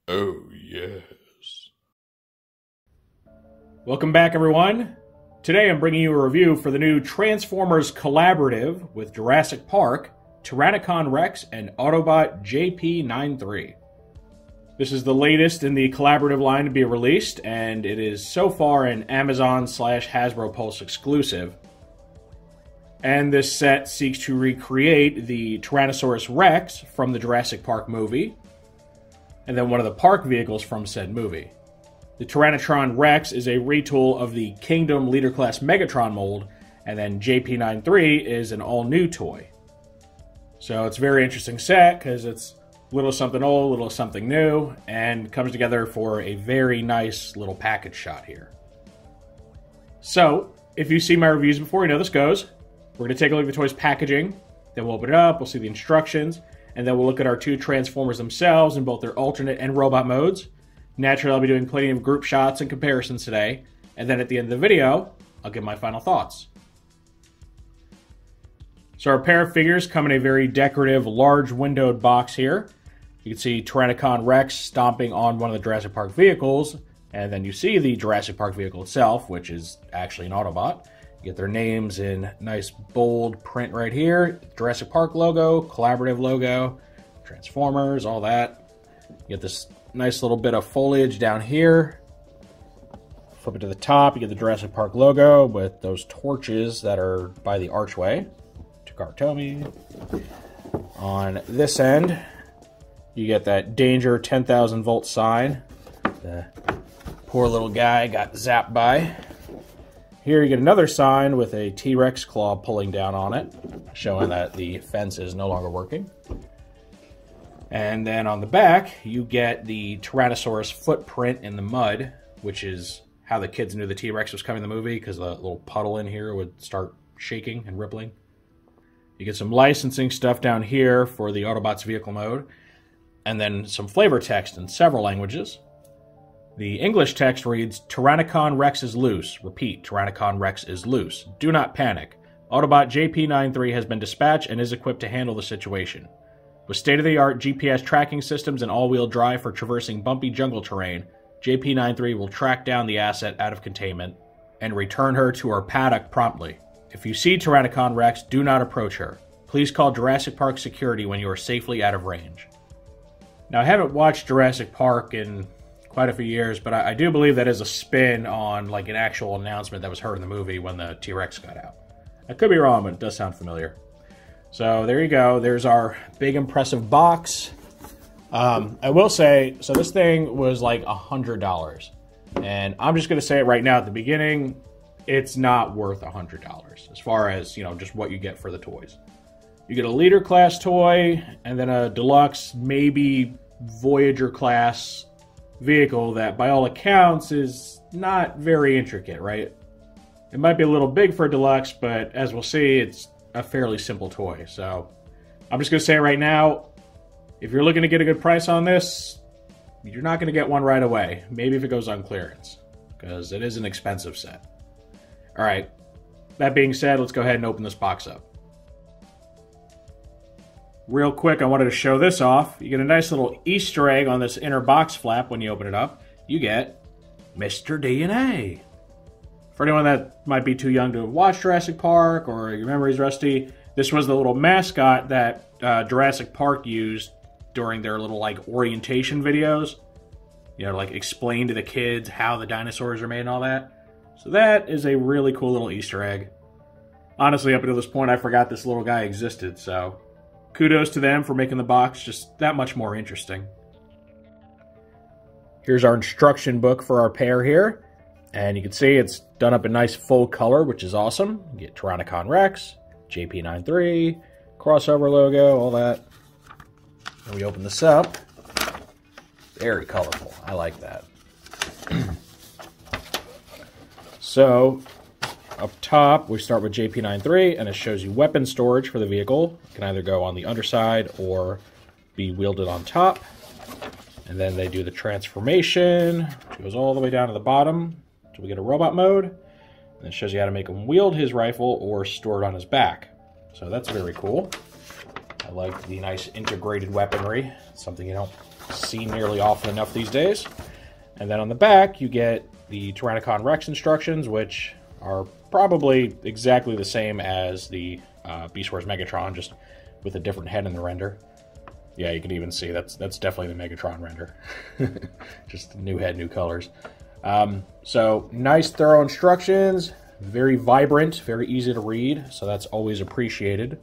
Oh, yes. Welcome back, everyone. Today I'm bringing you a review for the new Transformers collaborative with Jurassic Park, Tyrannocon Rex, and Autobot JP93. This is the latest in the collaborative line to be released, and it is so far an Amazon/Hasbro Pulse exclusive. And this set seeks to recreate the Tyrannosaurus Rex from the Jurassic Park movie, and then one of the park vehicles from said movie. The Tyrannotron Rex is a retool of the Kingdom Leader Class Megatron mold, and then JP93 is an all-new toy. So it's a very interesting set, because it's little something old, little something new, and comes together for a very nice little package shot here. So, if you've seen my reviews before, you know this goes. We're going to take a look at the toy's packaging, then we'll open it up, we'll see the instructions, and then we'll look at our two Transformers themselves in both their alternate and robot modes. Naturally, I'll be doing plenty of group shots and comparisons today, and then at the end of the video, I'll give my final thoughts. So our pair of figures come in a very decorative, large windowed box here. You can see Tyrannocon Rex stomping on one of the Jurassic Park vehicles, and then you see the Jurassic Park vehicle itself, which is actually an Autobot. You get their names in nice bold print right here. Jurassic Park logo, collaborative logo, Transformers, all that. You get this nice little bit of foliage down here. Flip it to the top, you get the Jurassic Park logo with those torches that are by the archway. Takara. On this end, you get that danger 10,000 volt sign. The poor little guy got zapped by. Here you get another sign with a T-Rex claw pulling down on it, showing that the fence is no longer working. And then on the back, you get the Tyrannosaurus footprint in the mud, which is how the kids knew the T-Rex was coming in the movie, because the little puddle in here would start shaking and rippling. You get some licensing stuff down here for the Autobots vehicle mode, and then some flavor text in several languages. The English text reads, Tyrannocon Rex is loose. Repeat, Tyrannocon Rex is loose. Do not panic. Autobot JP93 has been dispatched and is equipped to handle the situation. With state-of-the-art GPS tracking systems and all-wheel drive for traversing bumpy jungle terrain, JP93 will track down the asset out of containment and return her to her paddock promptly. If you see Tyrannocon Rex, do not approach her. Please call Jurassic Park security when you are safely out of range. Now, I haven't watched Jurassic Park in quite a few years, but I do believe that is a spin on like an actual announcement that was heard in the movie when the T-Rex got out. I could be wrong, but it does sound familiar. So there you go. There's our big impressive box. I will say, so this thing was like $100. And I'm just going to say it right now at the beginning, it's not worth $100 as far as, you know, just what you get for the toys. You get a Leader class toy and then a Deluxe, maybe Voyager class vehicle that by all accounts is not very intricate, right? It might be a little big for a Deluxe, but as we'll see, it's a fairly simple toy. So I'm just going to say right now, if you're looking to get a good price on this, you're not going to get one right away. Maybe if it goes on clearance, because it is an expensive set. All right, that being said, let's go ahead and open this box up. Real quick, I wanted to show this off. You get a nice little Easter egg on this inner box flap when you open it up. You get Mr. DNA. For anyone that might be too young to have watched Jurassic Park or your memory's rusty, this was the little mascot that Jurassic Park used during their little like orientation videos. You know, like explain to the kids how the dinosaurs are made and all that. So that is a really cool little Easter egg. Honestly, up until this point, I forgot this little guy existed, so kudos to them for making the box just that much more interesting. Here's our instruction book for our pair here. And you can see it's done up in nice full color, which is awesome. You get Tyrannocon Rex, JP93, crossover logo, all that. And we open this up. Very colorful. I like that. So, up top, we start with JP93, and it shows you weapon storage for the vehicle. It can either go on the underside or be wielded on top. And then they do the transformation, which goes all the way down to the bottom until we get a robot mode. And it shows you how to make him wield his rifle or store it on his back. So that's very cool. I like the nice integrated weaponry, something you don't see nearly often enough these days. And then on the back, you get the Tyrannocon Rex instructions, which are probably exactly the same as the Beast Wars Megatron, just with a different head in the render. Yeah, you can even see that's definitely the Megatron render. Just new head, new colors. So nice, thorough instructions, very vibrant, very easy to read, so that's always appreciated.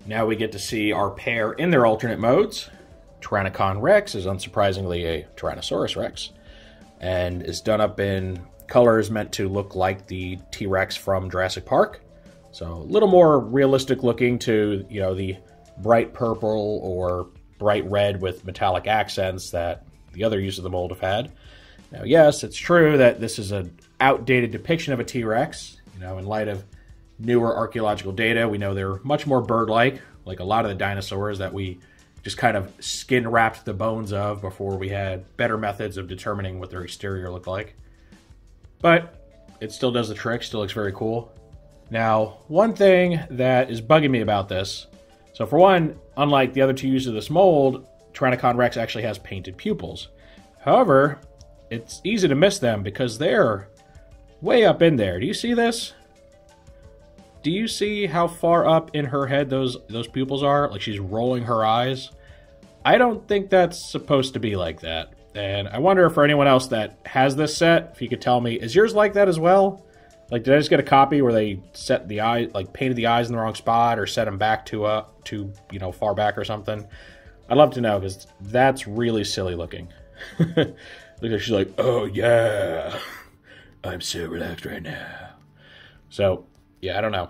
Now we get to see our pair in their alternate modes. Tyrannocon Rex is unsurprisingly a Tyrannosaurus Rex, and is done up in colors meant to look like the T-Rex from Jurassic Park. So a little more realistic looking to, you know, the bright purple or bright red with metallic accents that the other use of the mold have had. Now, yes, it's true that this is an outdated depiction of a T-Rex. You know, in light of newer archaeological data, we know they're much more bird-like a lot of the dinosaurs that we just kind of skin-wrapped the bones of before we had better methods of determining what their exterior looked like. But it still does the trick, still looks very cool. Now, one thing that is bugging me about this, so for one, unlike the other two uses of this mold, Tyrannocon Rex actually has painted pupils. However, it's easy to miss them because they're way up in there. Do you see this? Do you see how far up in her head those pupils are? Like she's rolling her eyes. I don't think that's supposed to be like that. And I wonder for anyone else that has this set, if you could tell me, is yours like that as well? Like, did I just get a copy where they set the eye, like painted the eyes in the wrong spot or set them back too you know, far back or something? I'd love to know because that's really silly looking. Look like she's like, oh yeah, I'm so relaxed right now. So yeah, I don't know.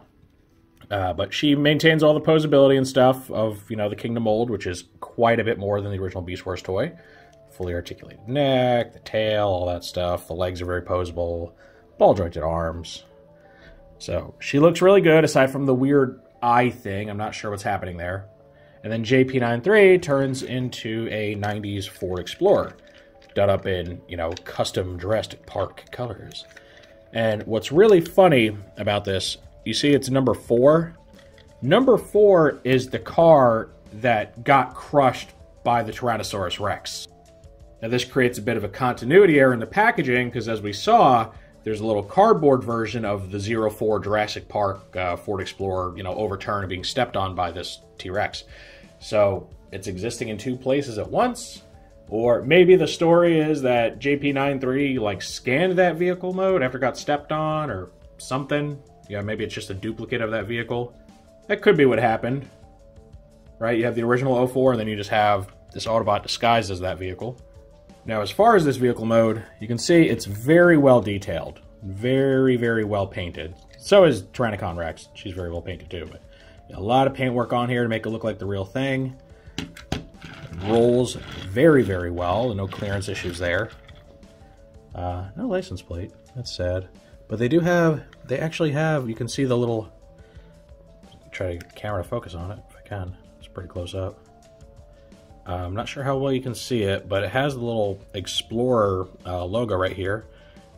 But she maintains all the posability and stuff of, you know, the Kingdom mold, which is quite a bit more than the original Beast Wars toy. Fully articulated neck, the tail, all that stuff. The legs are very posable. Ball-jointed arms. So she looks really good, aside from the weird eye thing. I'm not sure what's happening there. And then JP93 turns into a 90s Ford Explorer, done up in, you know, custom Jurassic Park colors. And what's really funny about this, you see it's number 4. Number 4 is the car that got crushed by the Tyrannosaurus Rex. Now this creates a bit of a continuity error in the packaging, because as we saw, there's a little cardboard version of the 04 Jurassic Park Ford Explorer, you know, overturned and being stepped on by this T-Rex. So it's existing in 2 places at once. Or maybe the story is that JP93 like scanned that vehicle mode after it got stepped on or something. Yeah, maybe it's just a duplicate of that vehicle. That could be what happened. Right? You have the original 04 and then you just have this Autobot disguised as that vehicle. Now, as far as this vehicle mode, you can see it's very well detailed. Very, very well painted. So is Tyrannocon Rex. She's very well painted too. But a lot of paint work on here to make it look like the real thing. Rolls very, very well. No clearance issues there. No license plate. That's sad. But they do have, they actually have, you can see the little, try to get the camera to focus on it if I can. It's pretty close up. I'm not sure how well you can see it, but it has the little Explorer logo right here.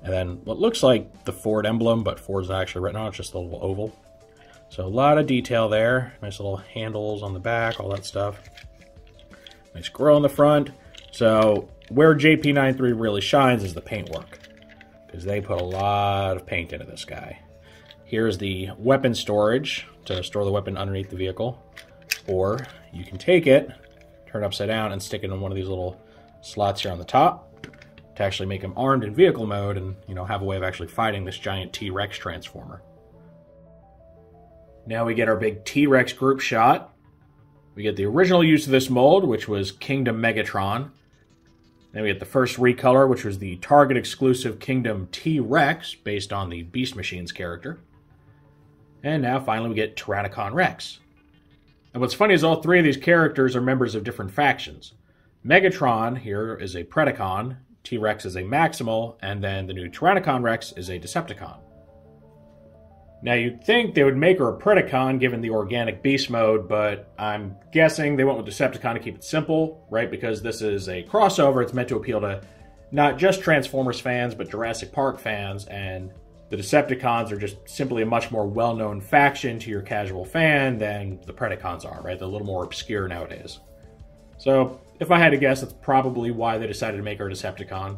And then what looks like the Ford emblem, but Ford's not actually written on it, it's just a little oval. So a lot of detail there. Nice little handles on the back, all that stuff. Nice grill on the front. So where JP93 really shines is the paintwork, because they put a lot of paint into this guy. Here's the weapon storage to store the weapon underneath the vehicle. Or you can take it, turn it upside down, and stick it in one of these little slots here on the top to actually make him armed in vehicle mode and, you know, have a way of actually fighting this giant T-Rex Transformer. Now we get our big T-Rex group shot. We get the original use of this mold, which was Kingdom Megatron. Then we get the first recolor, which was the Target exclusive Kingdom T-Rex, based on the Beast Machine's character. And now finally we get Tyrannocon Rex. And what's funny is all 3 of these characters are members of different factions. Megatron here is a Predacon, T-Rex is a Maximal, and then the new Tyrannocon Rex is a Decepticon. Now you'd think they would make her a Predacon given the organic beast mode, but I'm guessing they went with Decepticon to keep it simple, right? Because this is a crossover, it's meant to appeal to not just Transformers fans, but Jurassic Park fans, and The Decepticons are just simply a much more well-known faction to your casual fan than the Predacons are, right? They're a little more obscure nowadays. So, if I had to guess, that's probably why they decided to make our Decepticon.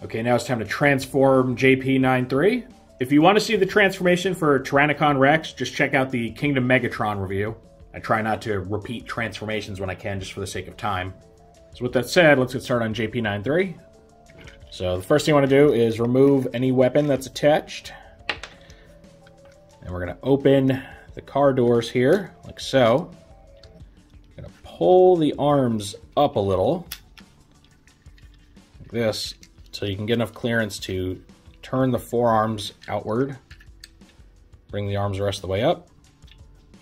Okay, now it's time to transform JP93. If you want to see the transformation for Tyrannocon Rex, just check out the Kingdom Megatron review. I try not to repeat transformations when I can, just for the sake of time. So with that said, let's get started on JP93. So the first thing you want to do is remove any weapon that's attached. And we're going to open the car doors here, like so. I'm going to pull the arms up a little, like this, so you can get enough clearance to turn the forearms outward. Bring the arms the rest of the way up.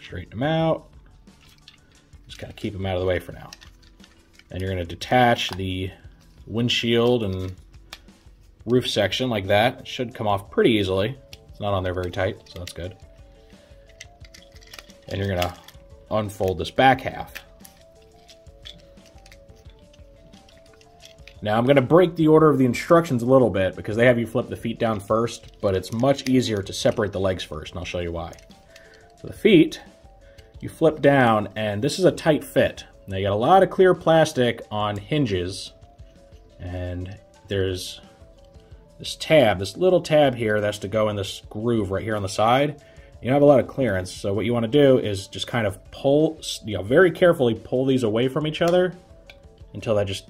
Straighten them out. Just kind of keep them out of the way for now. And you're going to detach the windshield and roof section like that. It should come off pretty easily. It's not on there very tight, so that's good. And you're going to unfold this back half. Now I'm going to break the order of the instructions a little bit because they have you flip the feet down first, but it's much easier to separate the legs first, and I'll show you why. So the feet, you flip down, and this is a tight fit. Now you got a lot of clear plastic on hinges, and there's this tab, this little tab here that's to go in this groove right here on the side. You don't have a lot of clearance, so what you want to do is just kind of pull, very carefully pull these away from each other until that just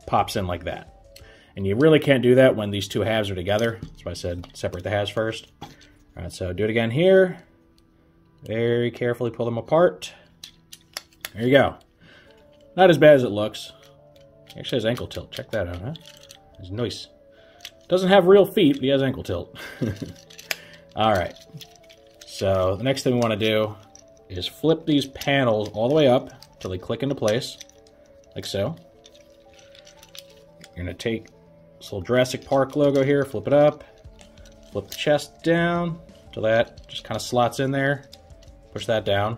pops in like that. And you really can't do that when these two halves are together. That's why I said separate the halves first. All right, so do it again here. Very carefully pull them apart. There you go. Not as bad as it looks. He actually has ankle tilt. Check that out, huh? It's nice. Doesn't have real feet, but he has ankle tilt. All right. So the next thing we want to do is flip these panels all the way up until they click into place, like so. You're going to take this little Jurassic Park logo here, flip it up, flip the chest down until that just kind of slots in there. Push that down.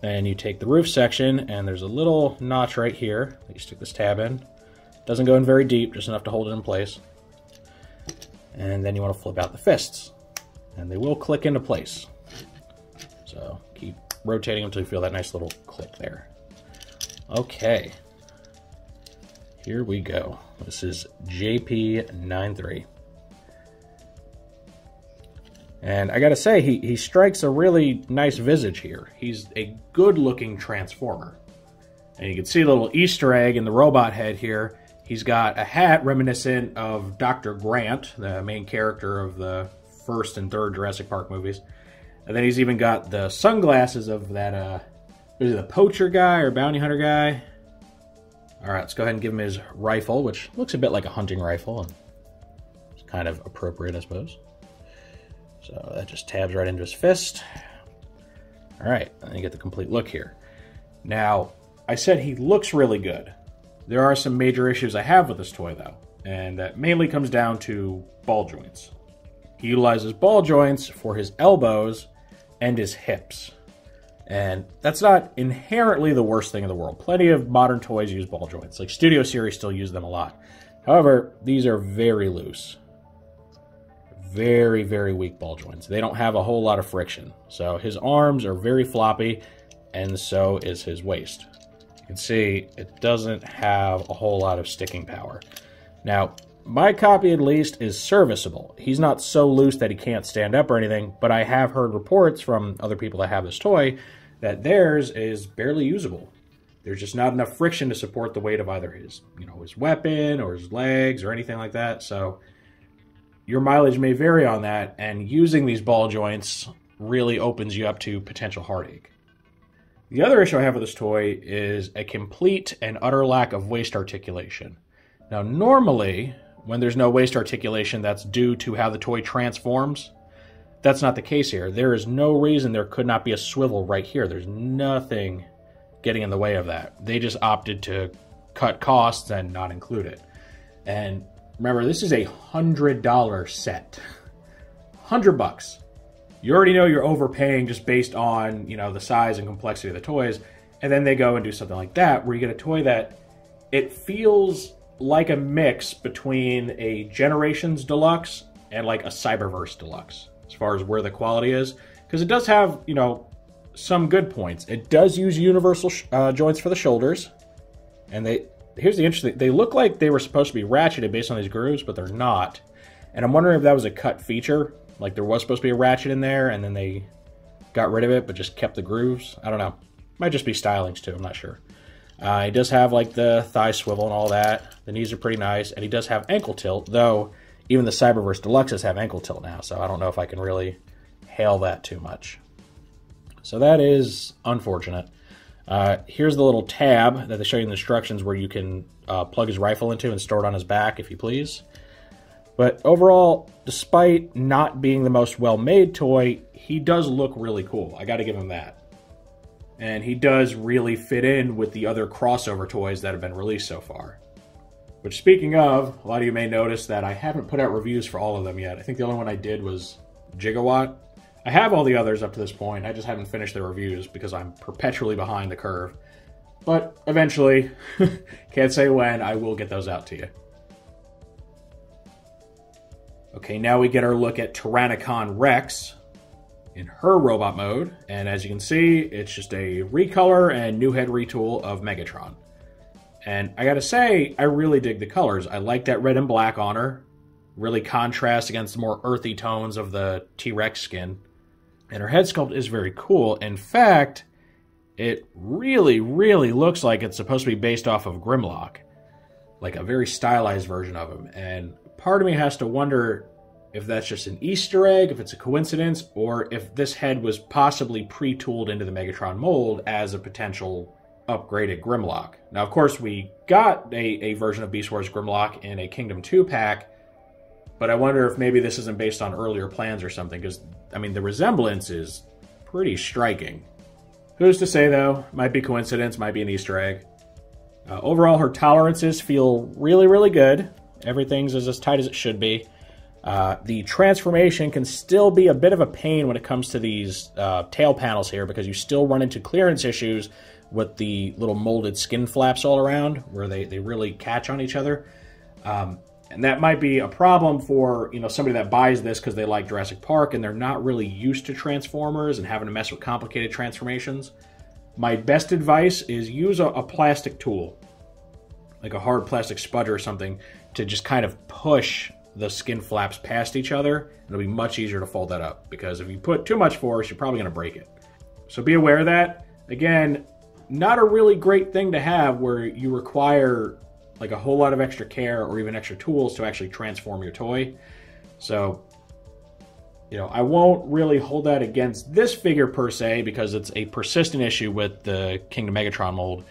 Then you take the roof section, and there's a little notch right here that you stick this tab in. Doesn't go in very deep, just enough to hold it in place. And then you want to flip out the fists, and they will click into place. So keep rotating them until you feel that nice little click there. Okay. Here we go. This is JP93. And I gotta say, he strikes a really nice visage here. He's a good-looking Transformer. And you can see a little Easter egg in the robot head here. He's got a hat reminiscent of Dr. Grant, the main character of the first and third Jurassic Park movies. And then he's even got the sunglasses of that, is it the poacher guy or bounty hunter guy? Alright, let's go ahead and give him his rifle, which looks a bit like a hunting rifle. And it's kind of appropriate, I suppose. So that just tabs right into his fist. Alright, and then you get the complete look here. Now, I said he looks really good. There are some major issues I have with this toy, though, and that mainly comes down to ball joints. He utilizes ball joints for his elbows and his hips. And that's not inherently the worst thing in the world. Plenty of modern toys use ball joints. Like Studio Series still use them a lot. However, these are very loose. Very, very weak ball joints. They don't have a whole lot of friction. So his arms are very floppy, and so is his waist. You can see it doesn't have a whole lot of sticking power. Now, my copy at least is serviceable. He's not so loose that he can't stand up or anything, but I have heard reports from other people that have this toy that theirs is barely usable. There's just not enough friction to support the weight of either his, his weapon or his legs or anything like that. So your mileage may vary on that, and using these ball joints really opens you up to potential heartache. The other issue I have with this toy is a complete and utter lack of waist articulation. Now, normally, when there's no waist articulation, that's due to how the toy transforms. That's not the case here. There is no reason there could not be a swivel right here. There's nothing getting in the way of that. They just opted to cut costs and not include it. And remember, this is a $100 set. $100. You already know you're overpaying just based on, the size and complexity of the toys. And then they go and do something like that, where you get a toy that it feels like a mix between a Generations Deluxe and like a Cyberverse Deluxe, as far as where the quality is. Because it does have, you know, some good points. It does use universal joints for the shoulders. And here's the interesting, they look like they were supposed to be ratcheted based on these grooves, but they're not. And I'm wondering if that was a cut feature. Like there was supposed to be a ratchet in there, and then they got rid of it, but just kept the grooves. I don't know. Might just be stylings too, I'm not sure. He does have like the thigh swivel and all that. The knees are pretty nice, and he does have ankle tilt, though even the Cyberverse Deluxes have ankle tilt now, so I don't know if I can really hail that too much. So that is unfortunate. Here's the little tab that they show you in the instructions where you can plug his rifle into and store it on his back, if you please. But overall, despite not being the most well-made toy, he does look really cool. I gotta give him that. And he does really fit in with the other crossover toys that have been released so far. Which, speaking of, a lot of you may notice that I haven't put out reviews for all of them yet. I think the only one I did was Gigawatt. I have all the others up to this point. I just haven't finished the reviews because I'm perpetually behind the curve. But eventually, can't say when, I will get those out to you. Okay, now we get our look at Tyrannocon Rex in her robot mode. And as you can see, it's just a recolor and new head retool of Megatron. And I gotta say, I really dig the colors. I like that red and black on her. Really contrasts against the more earthy tones of the T-Rex skin. And her head sculpt is very cool. In fact, it really, really looks like it's supposed to be based off of Grimlock. Like a very stylized version of him. And part of me has to wonder if that's just an Easter egg, if it's a coincidence, or if this head was possibly pre-tooled into the Megatron mold as a potential upgraded Grimlock. Now, of course, we got a version of Beast Wars Grimlock in a Kingdom 2 pack, but I wonder if maybe this isn't based on earlier plans or something, because, I mean, the resemblance is pretty striking. Who's to say, though? Might be coincidence, might be an Easter egg. Overall, her tolerances feel really, really good. Everything's as tight as it should be. The transformation can still be a bit of a pain when it comes to these tail panels here, because you still run into clearance issues with the little molded skin flaps all around, where they really catch on each other. And that might be a problem for, you know, somebody that buys this because they like Jurassic Park and they're not really used to Transformers and having to mess with complicated transformations. My best advice is use a plastic tool, like a hard plastic spudger or something, to just kind of push the skin flaps past each other. It'll be much easier to fold that up, because if you put too much force, you're probably going to break it. So be aware of that. Again, not a really great thing to have where you require like a whole lot of extra care or even extra tools to actually transform your toy. So, you know, I won't really hold that against this figure per se, because it's a persistent issue with the Kingdom Megatron mold,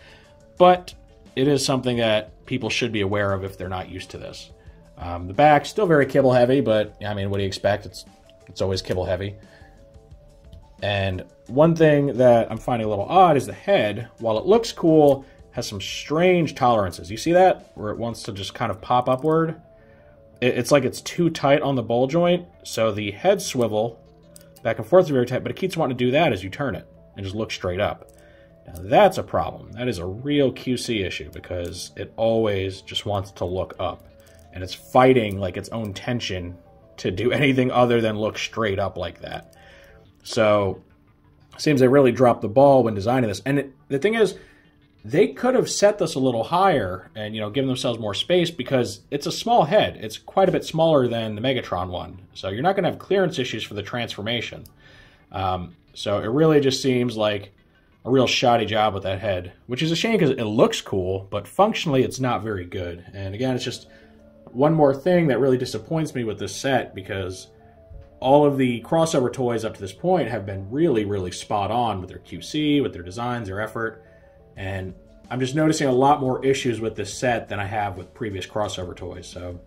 but it is something that people should be aware of if they're not used to this. The back, still very kibble heavy, but I mean, what do you expect? It's always kibble heavy. And one thing that I'm finding a little odd is the head, while it looks cool, has some strange tolerances. You see that? Where it wants to just kind of pop upward. It's like it's too tight on the ball joint, so the head swivel back and forth is very tight, but it keeps wanting to do that as you turn it and just look straight up. Now that's a problem. That is a real QC issue, because it always just wants to look up. And it's fighting like its own tension to do anything other than look straight up like that. So, it seems they really dropped the ball when designing this. And the thing is, they could have set this a little higher and, you know, given themselves more space, because it's a small head. It's quite a bit smaller than the Megatron one. So you're not going to have clearance issues for the transformation. So it really just seems like a real shoddy job with that head, which is a shame because it looks cool, but functionally it's not very good. And again, it's just one more thing that really disappoints me with this set, because all of the crossover toys up to this point have been really, really spot on with their QC, with their designs, their effort. And I'm just noticing a lot more issues with this set than I have with previous crossover toys. So,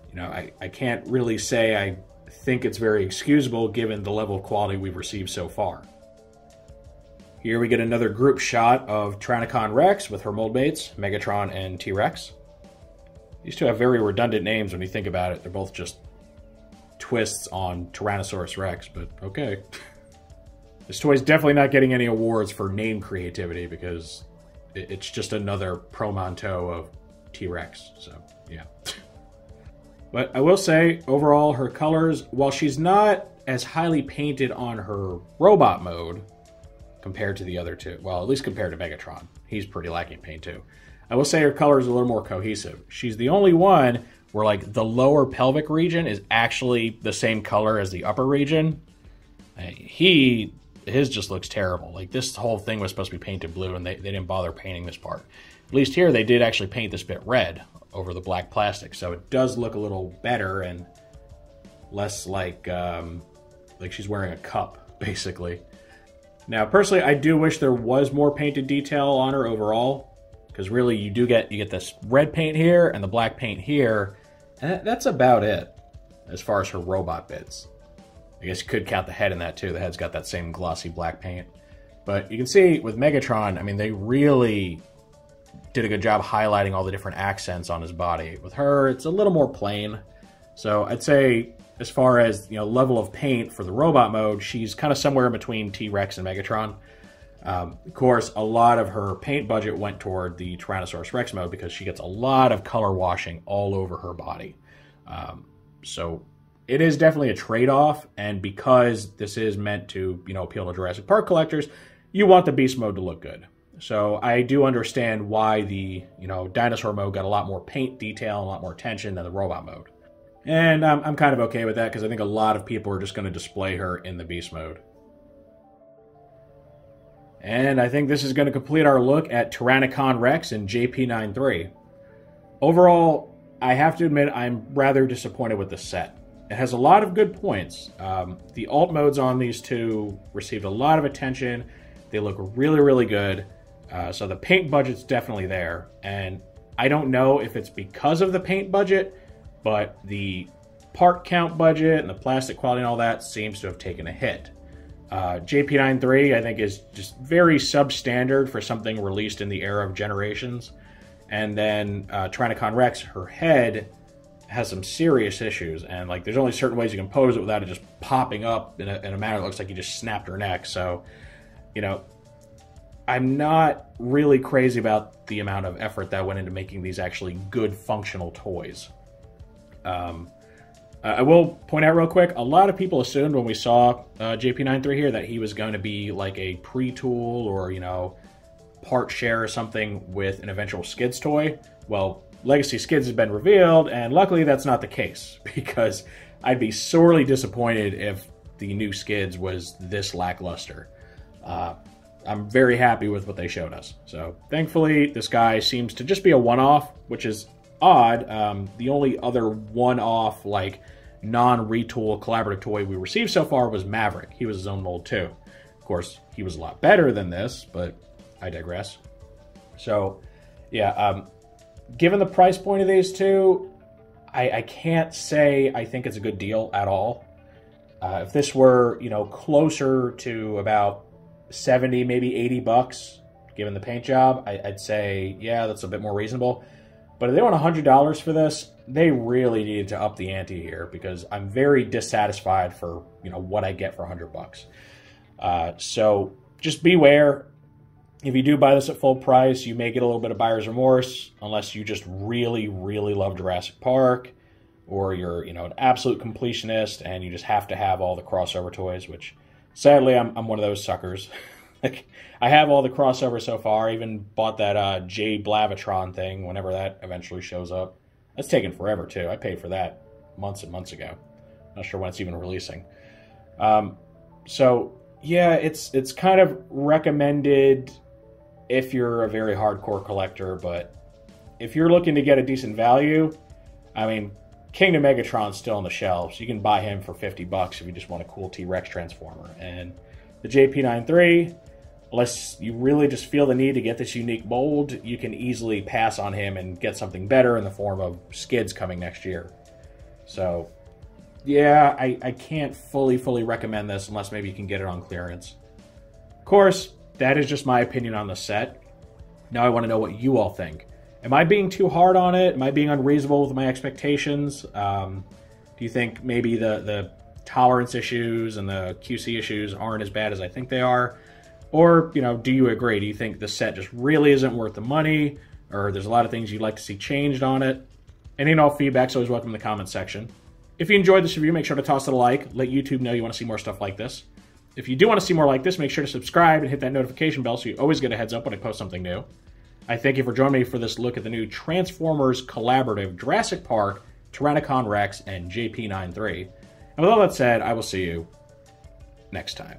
you know, I can't really say I think it's very excusable given the level of quality we've received so far. Here we get another group shot of Tyrannocon Rex with her mold mates, Megatron and T-Rex. These two have very redundant names when you think about it. They're both just twists on Tyrannosaurus Rex, but okay. This toy is definitely not getting any awards for name creativity, because it's just another portmanteau of T-Rex. So, yeah. But I will say, overall, her colors, while she's not as highly painted on her robot mode compared to the other two, well, at least compared to Megatron. He's pretty lacking paint too. I will say her color is a little more cohesive. She's the only one where like the lower pelvic region is actually the same color as the upper region. His just looks terrible. Like this whole thing was supposed to be painted blue and they didn't bother painting this part. At least here they did actually paint this bit red over the black plastic. So it does look a little better and less like she's wearing a cup, basically. Now, personally, I do wish there was more painted detail on her overall. Because really, you get this red paint here and the black paint here. And that's about it as far as her robot bits. I guess you could count the head in that too. The head's got that same glossy black paint. But you can see with Megatron, I mean, they really did a good job highlighting all the different accents on his body. With her, it's a little more plain. So I'd say as far as, you know, level of paint for the robot mode, she's kind of somewhere in between T-Rex and Megatron. Of course, a lot of her paint budget went toward the Tyrannosaurus Rex mode because she gets a lot of color washing all over her body. So it is definitely a trade-off, and because this is meant to, you know, appeal to Jurassic Park collectors, you want the Beast mode to look good. So I do understand why the, you know, Dinosaur mode got a lot more paint detail and a lot more attention than the robot mode. And I'm kind of okay with that because I think a lot of people are just going to display her in the Beast mode. And I think this is going to complete our look at Tyrannocon Rex and JP93. Overall, I have to admit I'm rather disappointed with the set. It has a lot of good points. The alt modes on these two received a lot of attention. They look really, really good. So the paint budget's definitely there. And I don't know if it's because of the paint budget, but the part count budget and the plastic quality and all that seems to have taken a hit. JP93, I think, is just very substandard for something released in the era of Generations. And then Tyrannocon Rex, her head has some serious issues. And like, there's only certain ways you can pose it without it just popping up in a manner that looks like you just snapped her neck. So, you know, I'm not really crazy about the amount of effort that went into making these actually good functional toys. I will point out real quick, a lot of people assumed when we saw JP93 here that he was going to be like a pre-tool or, you know, part share or something with an eventual Skids toy. Well, Legacy Skids has been revealed, and luckily that's not the case, because I'd be sorely disappointed if the new Skids was this lackluster. I'm very happy with what they showed us. So thankfully, this guy seems to just be a one-off, which is odd. The only other one-off, like, non-retool collaborative toy we received so far was Maverick. He was his own mold too. Of course, he was a lot better than this, but I digress. So, yeah, given the price point of these two, I can't say I think it's a good deal at all. If this were, you know, closer to about 70, maybe 80 bucks, given the paint job, I'd say, yeah, that's a bit more reasonable. But if they want $100 for this, they really needed to up the ante here, because I'm very dissatisfied for, you know, what I get for $100. So just beware. If you do buy this at full price, you may get a little bit of buyer's remorse, unless you just really, really love Jurassic Park, or you're, you know, an absolute completionist and you just have to have all the crossover toys, which sadly I'm one of those suckers. Like, I have all the crossovers so far. I even bought that J Blavitron thing whenever that eventually shows up. That's taken forever too. I paid for that months and months ago. Not sure when it's even releasing. So yeah, it's kind of recommended if you're a very hardcore collector, but if you're looking to get a decent value, I mean, Kingdom Megatron's still on the shelves. You can buy him for 50 bucks if you just want a cool T-Rex Transformer. And the JP93, unless you really just feel the need to get this unique mold, you can easily pass on him and get something better in the form of Skids coming next year. So, yeah, I can't fully recommend this unless maybe you can get it on clearance. Of course, that is just my opinion on the set. Now I want to know what you all think. Am I being too hard on it? Am I being unreasonable with my expectations? Do you think maybe the tolerance issues and the QC issues aren't as bad as I think they are? Or, you know, do you agree? Do you think the set just really isn't worth the money? or there's a lot of things you'd like to see changed on it. Any and all feedback's always welcome in the comments section. If you enjoyed this review, make sure to toss it a like. Let YouTube know you want to see more stuff like this. If you do want to see more like this, make sure to subscribe and hit that notification bell so you always get a heads up when I post something new. I thank you for joining me for this look at the new Transformers Collaborative Jurassic Park, Tyrannocon Rex, and JP93. And with all that said, I will see you next time.